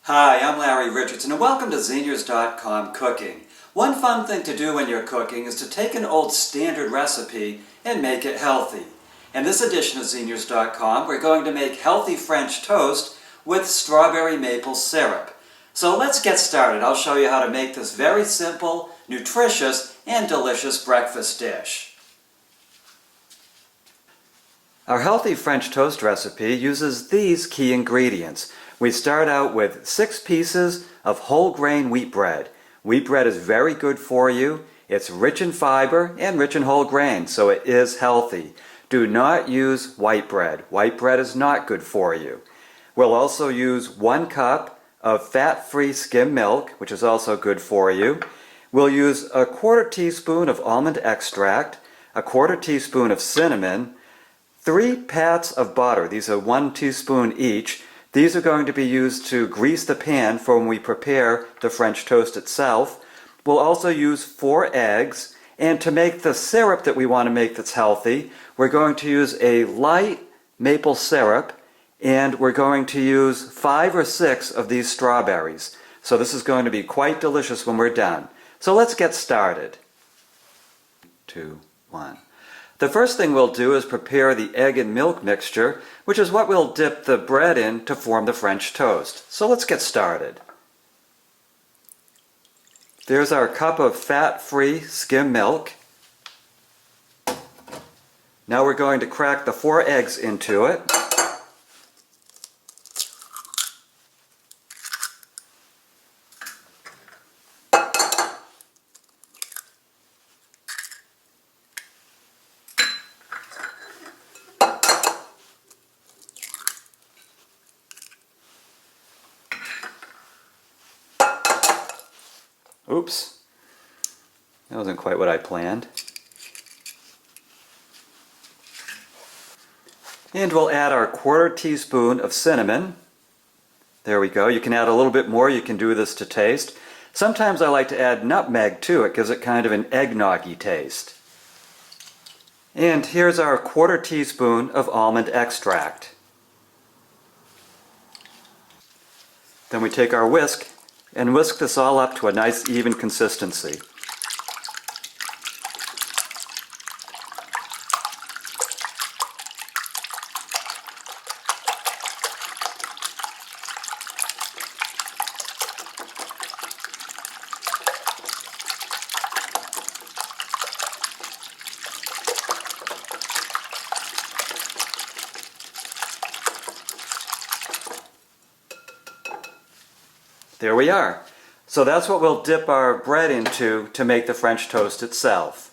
Hi, I'm Larry Richardson and welcome to Zeniers.com Cooking. One fun thing to do when you're cooking is to take an old standard recipe and make it healthy. In this edition of Zeniers.com, we're going to make healthy French toast with strawberry maple syrup. So let's get started. I'll show you how to make this very simple, nutritious, and delicious breakfast dish. Our healthy French toast recipe uses these key ingredients. We start out with 6 pieces of whole grain wheat bread. Wheat bread is very good for you. It's rich in fiber and rich in whole grain, so it is healthy. Do not use white bread. White bread is not good for you. We'll also use 1 cup of fat-free skim milk, which is also good for you. We'll use a 1/4 teaspoon of almond extract, a 1/4 teaspoon of cinnamon, 3 pats of butter. These are 1 teaspoon each. These are going to be used to grease the pan for when we prepare the French toast itself. We'll also use 4 eggs, and to make the syrup that we want to make that's healthy, we're going to use a light maple syrup, and we're going to use 5 or 6 of these strawberries. So this is going to be quite delicious when we're done. So let's get started. 2, 1. The first thing we'll do is prepare the egg and milk mixture, which is what we'll dip the bread in to form the French toast. So let's get started. There's our cup of fat-free skim milk. Now we're going to crack the 4 eggs into it. Oops, that wasn't quite what I planned. And we'll add our 1/4 teaspoon of cinnamon. There we go. You can add a little bit more. You can do this to taste. Sometimes I like to add nutmeg too. It gives it kind of an eggnog-y taste. And here's our 1/4 teaspoon of almond extract. Then we take our whisk and whisk this all up to a nice even consistency. There we are. So that's what we'll dip our bread into to make the French toast itself.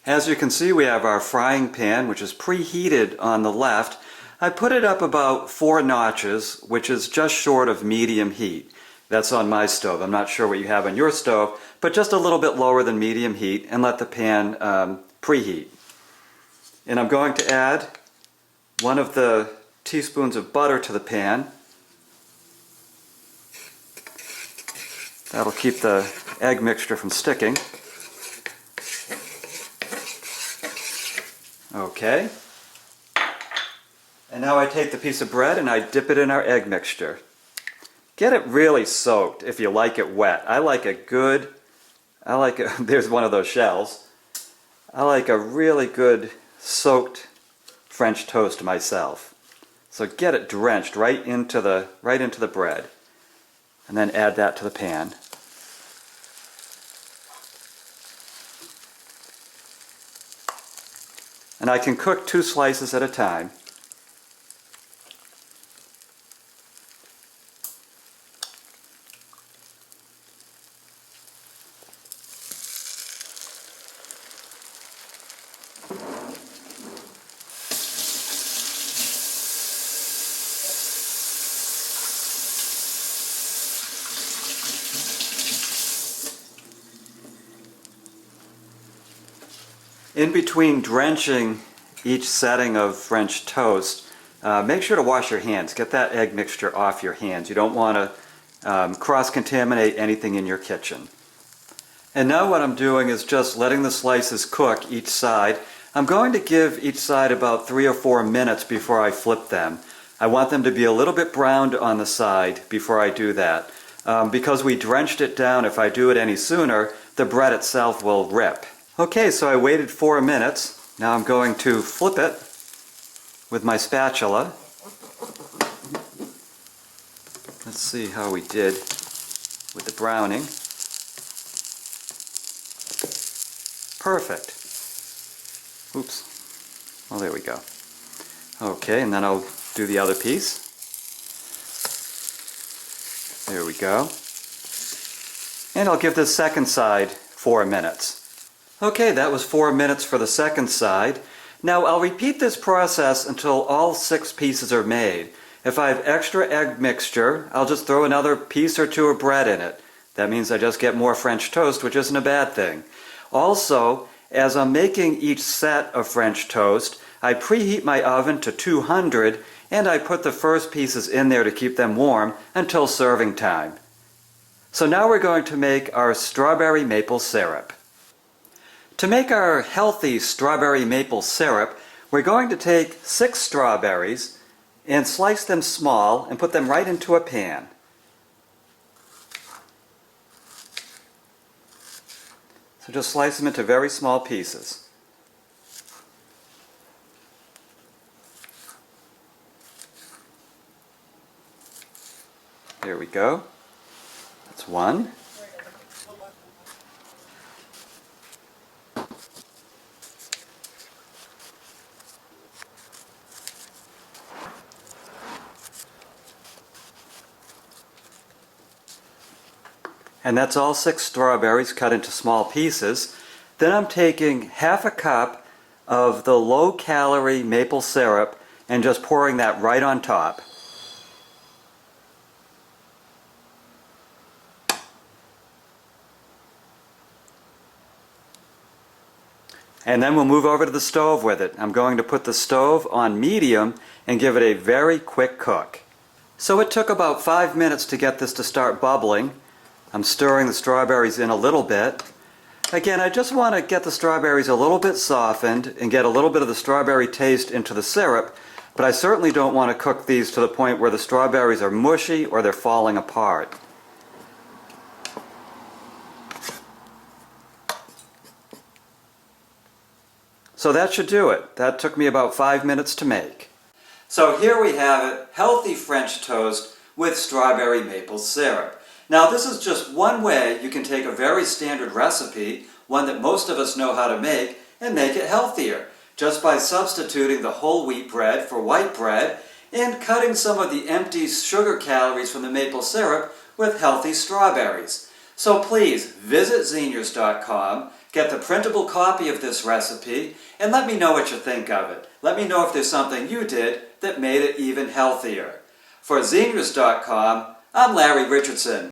As you can see, we have our frying pan, which is preheated on the left. I put it up about 4 notches, which is just short of medium heat. That's on my stove. I'm not sure what you have on your stove, but just a little bit lower than medium heat, and let the pan preheat. And I'm going to add 1 of the teaspoons of butter to the pan. That'll keep the egg mixture from sticking. Okay. And now I take the piece of bread and I dip it in our egg mixture. Get it really soaked if you like it wet. I like it good. There's one of those shells. I like a really good soaked French toast myself. So get it drenched right into the bread. And then add that to the pan. And I can cook 2 slices at a time. In between drenching each setting of French toast, make sure to wash your hands. Get that egg mixture off your hands. You don't want to cross-contaminate anything in your kitchen. And now what I'm doing is just letting the slices cook each side. I'm going to give each side about 3 or 4 minutes before I flip them. I want them to be a little bit browned on the side before I do that. Because we drenched it down, if I do it any sooner, the bread itself will rip. Okay, so I waited 4 minutes. Now I'm going to flip it with my spatula. Let's see how we did with the browning. Perfect. Oops. Well, there we go. Okay, and then I'll do the other piece. There we go. And I'll give this second side 4 minutes. Okay, that was 4 minutes for the second side. Now I'll repeat this process until all 6 pieces are made. If I have extra egg mixture, I'll just throw another piece or 2 of bread in it. That means I just get more French toast, which isn't a bad thing. Also, as I'm making each set of French toast, I preheat my oven to 200 and I put the first pieces in there to keep them warm until serving time. So now we're going to make our strawberry maple syrup. To make our healthy strawberry maple syrup, we're going to take 6 strawberries and slice them small and put them right into a pan. So just slice them into very small pieces. There we go. That's 1. And that's all 6 strawberries cut into small pieces. Then I'm taking half a cup of the low-calorie maple syrup and just pouring that right on top. And then we'll move over to the stove with it. I'm going to put the stove on medium and give it a very quick cook. So it took about 5 minutes to get this to start bubbling. I'm stirring the strawberries in a little bit. Again, I just want to get the strawberries a little bit softened and get a little bit of the strawberry taste into the syrup, but I certainly don't want to cook these to the point where the strawberries are mushy or they're falling apart. So that should do it. That took me about 5 minutes to make. So here we have it, healthy French toast with strawberry maple syrup. Now this is just one way you can take a very standard recipe, one that most of us know how to make, and make it healthier, just by substituting the whole wheat bread for white bread and cutting some of the empty sugar calories from the maple syrup with healthy strawberries. So please visit Zeniers.com, get the printable copy of this recipe, and let me know what you think of it. Let me know if there's something you did that made it even healthier. For Zeniers.com, I'm Larry Richardson.